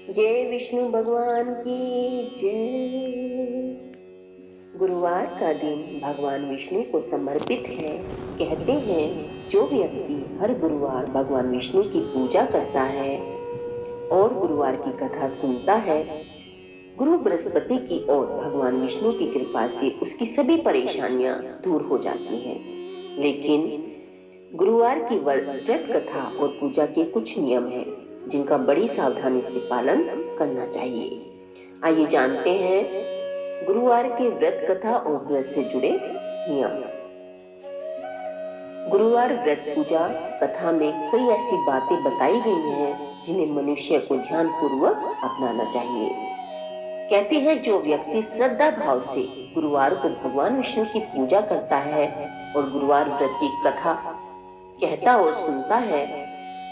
जय विष्णु भगवान की जय। गुरुवार का दिन भगवान विष्णु को समर्पित है। कहते हैं जो व्यक्ति हर गुरुवार भगवान विष्णु की पूजा करता है और गुरुवार की कथा सुनता है, गुरु बृहस्पति की और भगवान विष्णु की कृपा से उसकी सभी परेशानियां दूर हो जाती हैं। लेकिन गुरुवार की व्रत कथा और पूजा के कुछ नियम हैं जिनका बड़ी सावधानी से पालन करना चाहिए। आइए जानते हैं गुरुवार के व्रत कथा और व्रत से जुड़े नियम। गुरुवार व्रत पूजा कथा में कई ऐसी बातें बताई गई हैं जिन्हें मनुष्य को ध्यान पूर्वक अपनाना चाहिए। कहते हैं जो व्यक्ति श्रद्धा भाव से गुरुवार को भगवान विष्णु की पूजा करता है और गुरुवार व्रत की कथा कहता और सुनता है,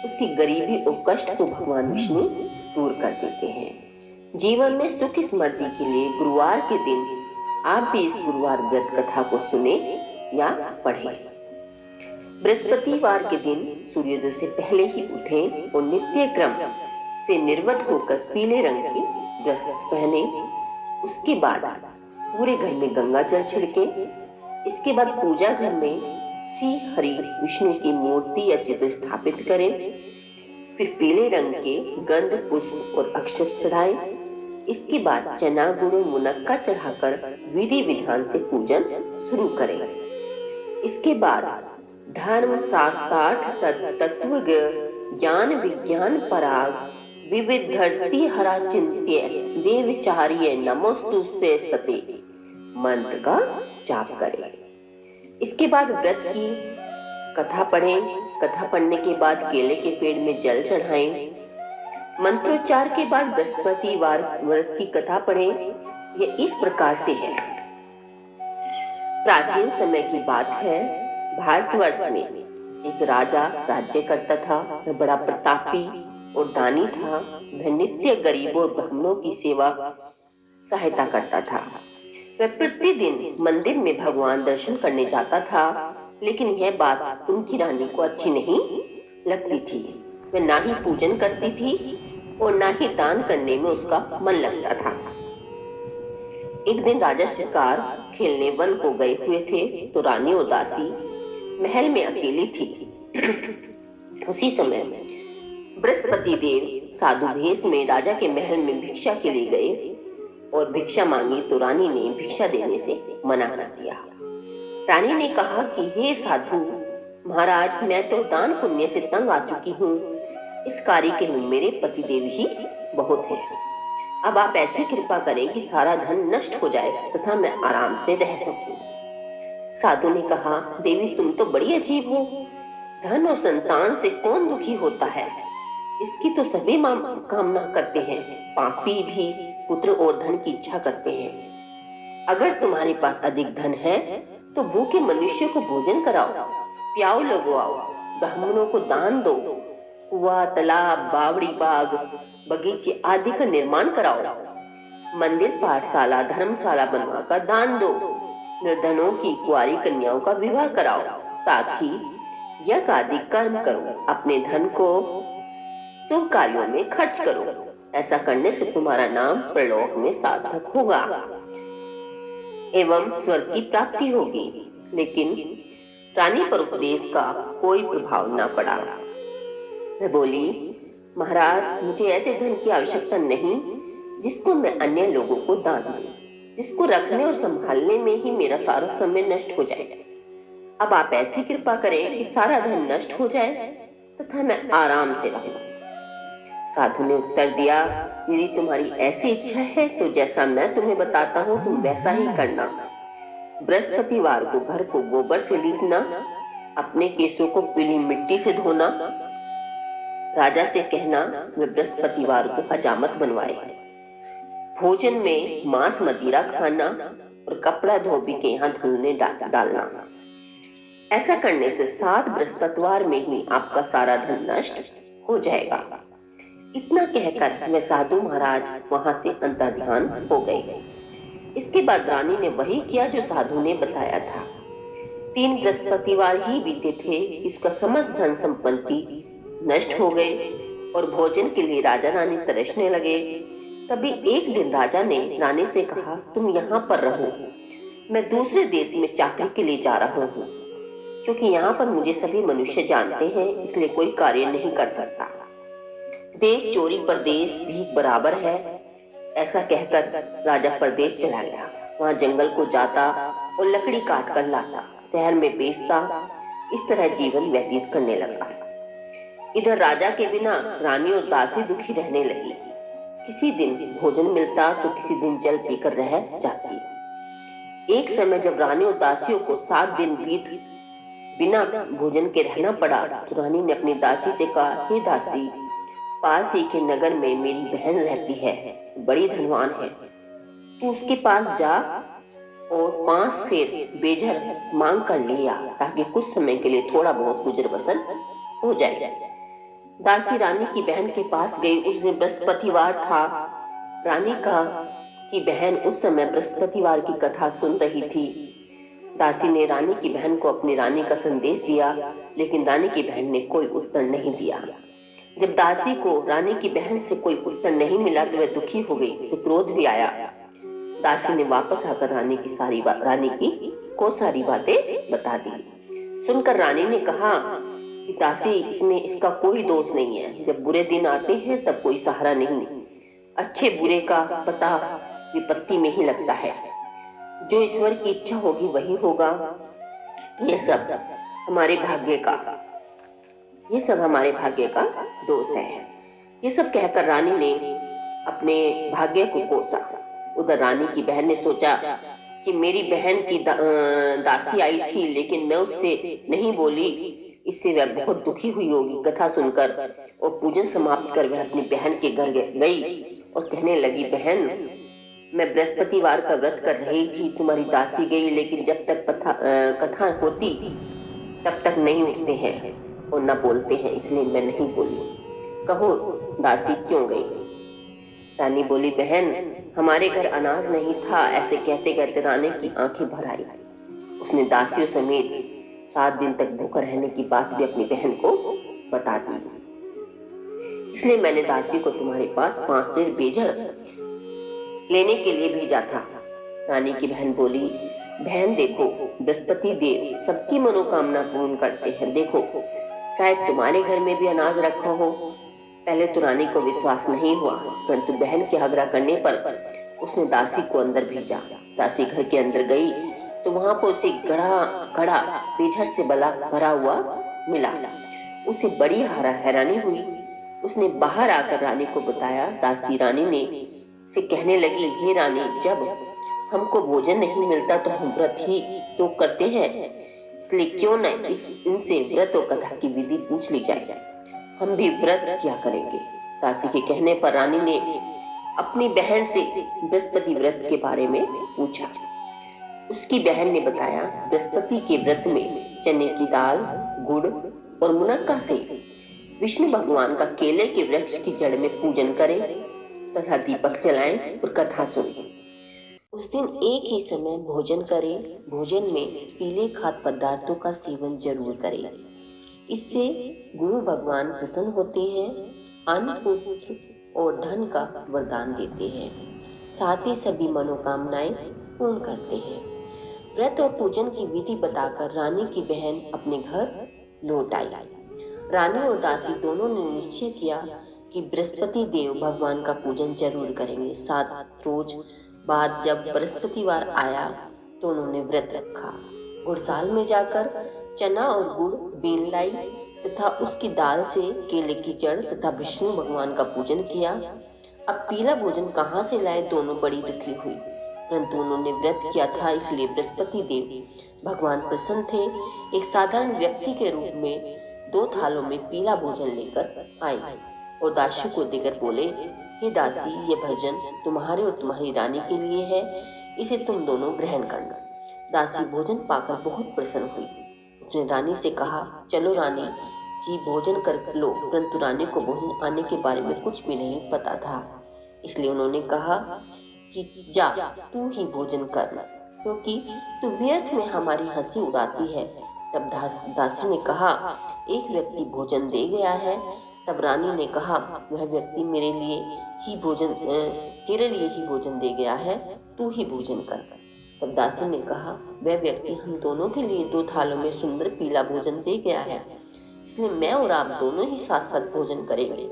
उसकी गरीबी और कष्ट को भगवान विष्णु दूर कर देते हैं। जीवन में सुख समृद्धि के लिए गुरुवार के दिन आप भी इस गुरुवार व्रत कथा को सुने या पढ़ें। बृहस्पतिवार के दिन सूर्योदय से पहले ही उठें और नित्य क्रम से निर्वत होकर पीले रंग की वस्त्र पहने। उसके बाद पूरे घर में गंगा जल छिड़के। इसके बाद पूजा घर में श्री हरि विष्णु की मूर्ति या चित्र स्थापित करें। फिर पीले रंग के गंध पुष्प और अक्षत चढ़ाएं। इसके बाद चना गुड़ मुनक्का चढ़ाकर विधि विधान से पूजन शुरू करें। इसके बाद धर्म शास्त्रार्थ तत्व ज्ञान विज्ञान पराग विविध धरती हरा चिंत्य देवचार्य नमोस्तुते सते मंत्र का जाप करें। इसके बाद व्रत की कथा पढ़ें। कथा पढ़ने के बाद केले के पेड़ में जल चढ़ाएं। मंत्रोच्चार के बाद बृहस्पतिवार व्रत की कथा पढ़ें। यह इस प्रकार से है। प्राचीन समय की बात है, भारतवर्ष में एक राजा राज्य करता था। वह बड़ा प्रतापी और दानी था। वह नित्य गरीबों और ब्राह्मणों की सेवा सहायता करता था। वह प्रतिदिन मंदिर में भगवान दर्शन करने जाता था, लेकिन यह बात उनकी रानी को अच्छी नहीं लगती थी। वह ना ही पूजन करती थी और ना ही दान करने में उसका मन लगता था। एक दिन राजा शिकार खेलने वन को गए हुए थे तो रानी और दासी महल में अकेली थी। उसी समय बृहस्पति देव साधु भेष में राजा के महल में भिक्षा के लिए गए और भिक्षा मांगी तो रानी ने भिक्षा देने से मना कर दिया। रानी ने कहा कि हे साधु महाराज, मैं तो दान पुण्य से तंग आ चुकी हूँ। इस कार्य के लिए मेरे पतिदेव ही बहुत हैं। अब आप ऐसी कृपा करें कि सारा धन नष्ट हो जाए तथा मैं आराम से रह सकूं। साधु ने कहा, देवी तुम तो बड़ी अजीब हो। धन और संतान से कौन दुखी होता है? इसकी तो सभी कामना करते हैं। पापी भी पुत्र और धन की इच्छा करते हैं। अगर तुम्हारे पास अधिक धन है तो भूखे मनुष्य को भोजन कराओ, प्याऊ लगवाओ, ब्राह्मणों को दान दो, कुआं तालाब बावड़ी बाग बगीचे आदि का निर्माण कराओ, मंदिर पाठशाला धर्मशाला बनवाकर दान दो, निर्धनों की कुंवारी कन्याओं का विवाह कराओ, साथ ही यज्ञ आदि कर्म करो, अपने धन को शुभ कार्यों में खर्च करो। ऐसा करने से तुम्हारा नाम परलोक में सार्थक होगा एवं स्वर्ग की प्राप्ति होगी। लेकिन रानी पर उपदेश का कोई प्रभाव न पड़ा। वह बोली, महाराज मुझे ऐसे धन की आवश्यकता नहीं जिसको मैं अन्य लोगों को दान दूं, जिसको रखने और संभालने में ही मेरा सारा समय नष्ट हो जाए। अब आप ऐसी कृपा करें कि सारा धन नष्ट हो जाए तथा मैं आराम से रहूं। साधु ने उत्तर दिया, यदि तुम्हारी ऐसी इच्छा है तो जैसा मैं तुम्हें बताता हूँ तुम वैसा ही करना। बृहस्पतिवार को घर को गोबर से लीपना, अपने केशों को पीली मिट्टी से धोना। राजा से कहना वे बृहस्पतिवार को हजामत बनवाए। भोजन में मांस मदिरा खाना और कपड़ा धोबी के यहाँ धुलने डालना। ऐसा करने से 7 बृहस्पतिवार में ही आपका सारा धन नष्ट हो जाएगा। इतना कहकर वे साधु महाराज वहां से अंतर्ध्यान हो गए। इसके बाद रानी ने वही किया जो साधु ने बताया था। 3 बृहस्पतिवार ही बीते थे, इसका समस्त धन संपत्ति नष्ट हो गए और भोजन के लिए राजा रानी तरसने लगे। तभी एक दिन राजा ने रानी से कहा, तुम यहाँ पर रहो, मैं दूसरे देश में चाकरी के लिए जा रहा हूँ, क्योंकि यहाँ पर मुझे सभी मनुष्य जानते हैं, इसलिए कोई कार्य नहीं कर सकता। देश चोरी परदेश भीख बराबर है। ऐसा कहकर राजा परदेश चला गया। वहाँ जंगल को जाता और लकड़ी काट कर लाता, शहर में बेचता। इस तरह जीवन व्यतीत करने लगा। इधर राजा के बिना रानी और दासी दुखी रहने लगी। किसी दिन भोजन मिलता तो किसी दिन जल पीकर रह जाती। एक समय जब रानी और दासियों को 7 दिन बीत बिना भोजन के रहना पड़ा तो रानी ने अपनी दासी से कहा, हे दासी, पास ही के नगर में मेरी बहन रहती है, बड़ी धनवान है, तू उसके पास जा और 5 सेर बेझर मांग कर लिया, ताकि कुछ समय के लिए थोड़ा बहुत गुजर बसर हो जाए। दासी रानी की बहन के पास गई। उस दिन बृहस्पतिवार था। रानी की बहन उस समय बृहस्पतिवार की कथा सुन रही थी। दासी ने रानी की बहन को अपनी रानी का संदेश दिया, लेकिन रानी की बहन ने कोई उत्तर नहीं दिया। जब दासी को रानी की बहन से कोई उत्तर नहीं मिला तो वह दुखी हो गई, उसे क्रोध भी आया। दासी ने वापस आकर रानी की सारी बातें बता दी। सुनकर रानी ने कहा कि दासी, इसमें इसका कोई दोष नहीं है। जब बुरे दिन आते हैं तब कोई सहारा नहीं, अच्छे बुरे का पता विपत्ति में ही लगता है। जो ईश्वर की इच्छा होगी वही होगा। ये सब हमारे भाग्य का दोष है। ये सब कहकर रानी ने अपने भाग्य को कोसा। उधर रानी की बहन ने सोचा कि मेरी बहन की दासी आई थी, लेकिन मैं उससे नहीं बोली, इससे वह बहुत दुखी हुई होगी। कथा सुनकर और पूजन समाप्त कर वह अपनी बहन के घर गई और कहने लगी, बहन, मैं बृहस्पतिवार का व्रत कर रही थी, तुम्हारी दासी गई, लेकिन जब तक कथा होती तब तक नहीं उठते हैं और न बोलते हैं, इसलिए मैं नहीं बोली। कहो दासी क्यों गई? रानी बोली, बहन, हमारे घर अनाज नहीं था। ऐसे कहते कहते रानी की आंखें भर आई। उसने दासियों समेत 7 दिन तक भूखा रहने की बात भी अपनी बहन को बता दी। इसलिए मैंने दासी को तुम्हारे पास 5 सेर बेझर लेने के लिए भेजा था। रानी की बहन बोली, बहन देखो, बृहस्पति देव सबकी मनोकामना पूर्ण करते हैं। देखो, शायद तुम्हारे घर में भी अनाज रखा हो। पहले तो रानी को विश्वास नहीं हुआ, परंतु बहन के आग्रह करने पर उसने दासी को अंदर भेजा। दासी घर के अंदर गई तो वहां पर उसे घड़ा बेझर से भरा हुआ मिला। उसे बड़ी हैरानी हुई। उसने बाहर आकर रानी को बताया। दासी रानी ने से कहने लगी, हे रानी, जब हमको भोजन नहीं मिलता तो हम व्रत ही तो करते हैं, इसलिए क्यों न इनसे व्रत और कथा की विधि पूछ ली जाए, हम भी व्रत क्या करेंगे। दासी के कहने पर रानी ने अपनी बहन से बृहस्पति व्रत के बारे में पूछा। उसकी बहन ने बताया, बृहस्पति के व्रत में चने की दाल, गुड़ और मुनक्का से विष्णु भगवान का केले के वृक्ष की जड़ में पूजन करें तथा दीपक जलाएं और कथा सुनें। उस दिन एक ही समय भोजन करें। भोजन में पीले खाद्य पदार्थों का सेवन जरूर करें। इससे गुरु भगवान प्रसन्न होते हैं, अन्न, पुत्र और धन का वरदान देते हैं, साथ ही सभी मनोकामनाएं पूर्ण करते हैं। व्रत और पूजन की विधि बताकर रानी की बहन अपने घर लौट आई। रानी और दासी दोनों ने निश्चय किया कि बृहस्पति देव भगवान का पूजन जरूर करेंगे। 7 रोज बाद जब बृहस्पतिवार आया तो उन्होंने व्रत रखा। गुड़साल में जाकर चना और गुड़ बीन लाई तथा उसकी दाल से केले की जड़ तथा विष्णु भगवान का पूजन किया। अब पीला भोजन कहाँ से लाए, दोनों बड़ी दुखी हुई, परंतु उन्होंने व्रत किया था, इसलिए बृहस्पति देव भगवान प्रसन्न थे। एक साधारण व्यक्ति के रूप में 2 थालों में पीला भोजन लेकर आए और दासी को देकर बोले, हे दासी, ये भोजन तुम्हारे और तुम्हारी रानी के लिए है, इसे तुम दोनों ग्रहण करना। दासी भोजन पाकर बहुत प्रसन्न हुई। उसने रानी से कहा, चलो रानी जी, भोजन कर लो। परंतु रानी को भोजन आने के बारे में कुछ भी नहीं पता था, इसलिए उन्होंने कहा कि जा तू ही भोजन कर, क्योंकि तू व्यर्थ में हमारी हंसी उड़ाती है। तब दासी ने कहा, एक व्यक्ति भोजन दे गया है, तब रानी ने कहा, वह व्यक्ति तेरे लिए ही भोजन दे गया है, तू ही भोजन कर। तब दासी ने कहा, वह व्यक्ति हम दोनों के लिए 2 थालों में सुंदर पीला भोजन दे गया है, इसलिए मैं और आप दोनों ही साथ साथ भोजन करेंगे।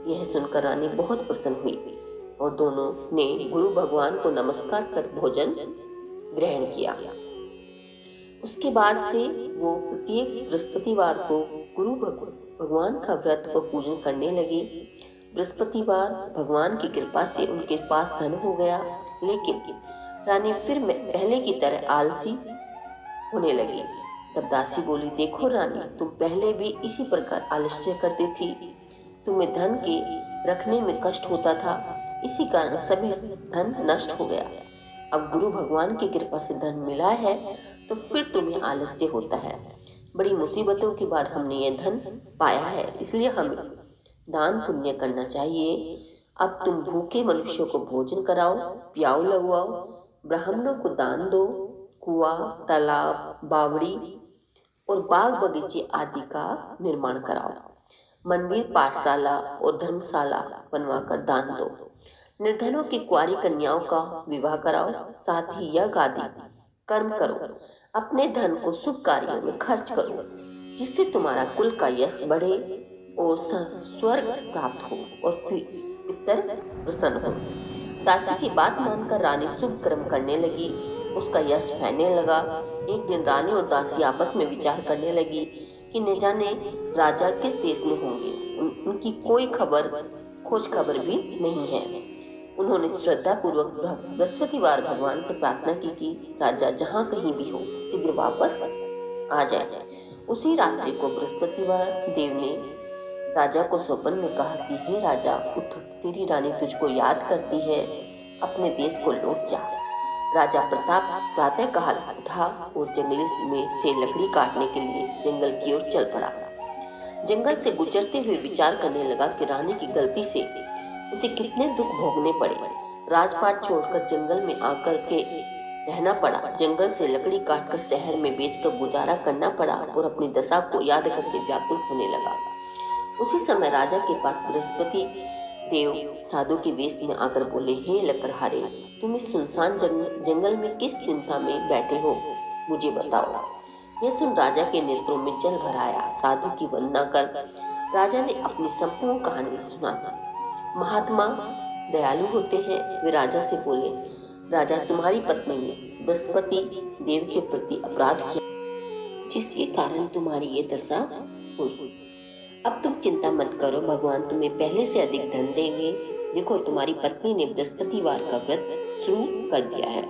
यह सुनकर रानी बहुत प्रसन्न हुई और दोनों ने गुरु भगवान को नमस्कार कर भोजन ग्रहण किया। उसके बाद से वो प्रत्येक बृहस्पतिवार को गुरु भगवान का व्रत व पूजन करने लगी। बृहस्पतिवार भगवान की कृपा से उनके पास धन हो गया, लेकिन रानी फिर पहले की तरह आलसी होने लगी। तब दासी बोली, देखो रानी, तुम पहले भी इसी प्रकार आलस्य करती थी, तुम्हें धन के रखने में कष्ट होता था, इसी कारण सभी धन नष्ट हो गया। अब गुरु भगवान की कृपा से धन मिला है तो फिर तुम्हें आलस्य होता है। बड़ी मुसीबतों के बाद हमने यह धन पाया है, इसलिए हमें दान पुण्य करना चाहिए। अब तुम भूखे मनुष्यों को भोजन कराओ, प्याऊ लगवाओ, ब्राह्मणों को दान दो, कुआं, तालाब, बावड़ी और बाग बगीचे आदि का निर्माण कराओ, मंदिर, पाठशाला और धर्मशाला बनवाकर दान दो, निर्धनों की कुंवारी कन्याओं का विवाह कराओ, साथ ही यज्ञ आदि कर्म करो, अपने धन को शुभ कार्यों में खर्च करो, जिससे तुम्हारा कुल का यश बढ़े और स्वर्ग प्राप्त हो और फिर पितर प्रसन्न हो। दासी की बात मानकर रानी शुभ कर्म करने लगी, उसका यश फैलने लगा। एक दिन रानी और दासी आपस में विचार करने लगी कि न जाने राजा किस देश में होंगे, उनकी कोई खोज खबर भी नहीं है। उन्होंने श्रद्धा पूर्वक बृहस्पतिवार भगवान से प्रार्थना की कि राजा जहाँ कहीं भी हो शीघ्र वापस आ जाए। उसी रात्रि को बृहस्पतिवार देव ने राजा को स्वप्न में कहा कि हे राजा, उठ, तेरी रानी तुझको याद करती है, अपने देश को लौट जा। राजा प्रताप प्रातः काल उठा और जंगल में से लकड़ी काटने के लिए जंगल की ओर चल पड़ा। जंगल से गुजरते हुए विचार करने लगा कि रानी की गलती से उसे कितने दुख भोगने पड़े। राजपाट छोड़कर जंगल में आकर के रहना पड़ा, जंगल से लकड़ी काटकर शहर में बेचकर गुजारा करना पड़ा और अपनी दशा को याद करके व्याकुल होने लगा। उसी समय राजा के पास बृहस्पति देव साधु के वेश में आकर बोले, हे लकड़हारे, तुम इस सुनसान जंगल में किस चिंता में बैठे हो, मुझे बताओ। यह सुन राजा के नेत्रों में जल भर आया। साधु की वंदना कर राजा ने अपनी संपूर्ण कहानी सुनाई। महात्मा दयालु होते हैं। वे राजा से बोले, राजा, तुम्हारी पत्नी ने बृहस्पति देव के प्रति अपराध किया, जिसके कारण तुम्हारी ये दशा हुई। अब तुम चिंता मत करो, भगवान तुम्हें पहले से अधिक धन देंगे। देखो, तुम्हारी पत्नी ने बृहस्पतिवार का व्रत शुरू कर दिया है।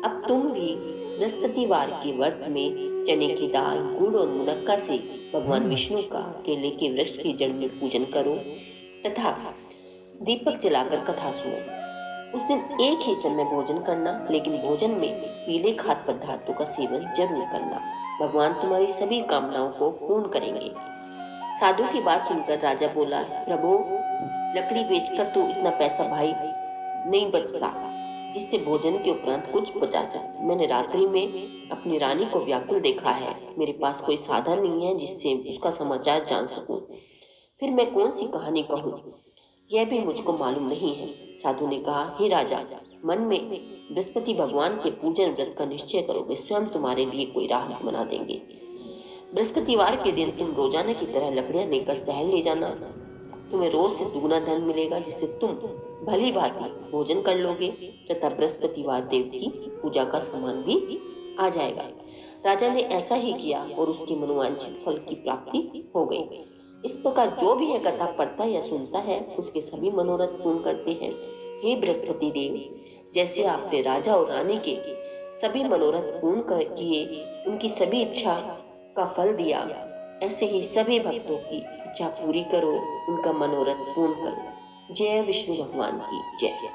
अब तुम भी बृहस्पतिवार के व्रत में चने की दाल, गुड़ और मुनक्का से भगवान विष्णु का केले के वृक्ष की जड़ में पूजन करो तथा दीपक जलाकर कथा सुनो। उस दिन एक ही समय भोजन करना, लेकिन भोजन में पीले खाद्य पदार्थों का सेवन जरूर करना। भगवान तुम्हारी सभी कामनाओं को पूर्ण करेंगे। साधु की बात सुनकर राजा बोला, प्रभु, लकड़ी बेचकर तो इतना पैसा भाई नहीं बचता जिससे भोजन के उपरांत कुछ बचा सके। मैंने रात्रि में अपनी रानी को व्याकुल देखा है, मेरे पास कोई साधन नहीं है जिससे उसका समाचार जान सकूं। फिर मैं कौन सी कहानी कहूँ, यह भी मुझको मालूम नहीं है। साधु ने कहा, हे राजा, मन में बृहस्पति भगवान के पूजन व्रत का निश्चय करो, वे स्वयं तुम्हारे लिए कोई राह बना देंगे। बृहस्पतिवार के दिन तुम रोजाना की तरह लकड़ियां लेकर शहर ले जाना, तुम्हें रोज से दुगना धन मिलेगा, जिससे तुम भली भांति भोजन कर लोगे तथा बृहस्पतिवार देव की पूजा का सामान भी आ जाएगा। राजा ने ऐसा ही किया और उसकी मनोवांछित फल की प्राप्ति हो गई। इस प्रकार जो भी यह कथा पढ़ता या सुनता है, उसके सभी मनोरथ पूर्ण करते हैं। हे बृहस्पति देव, जैसे आपने राजा और रानी के सभी मनोरथ पूर्ण किए, उनकी सभी इच्छा का फल दिया, ऐसे ही सभी भक्तों की इच्छा पूरी करो, उनका मनोरथ पूर्ण करो। जय विष्णु भगवान की जय।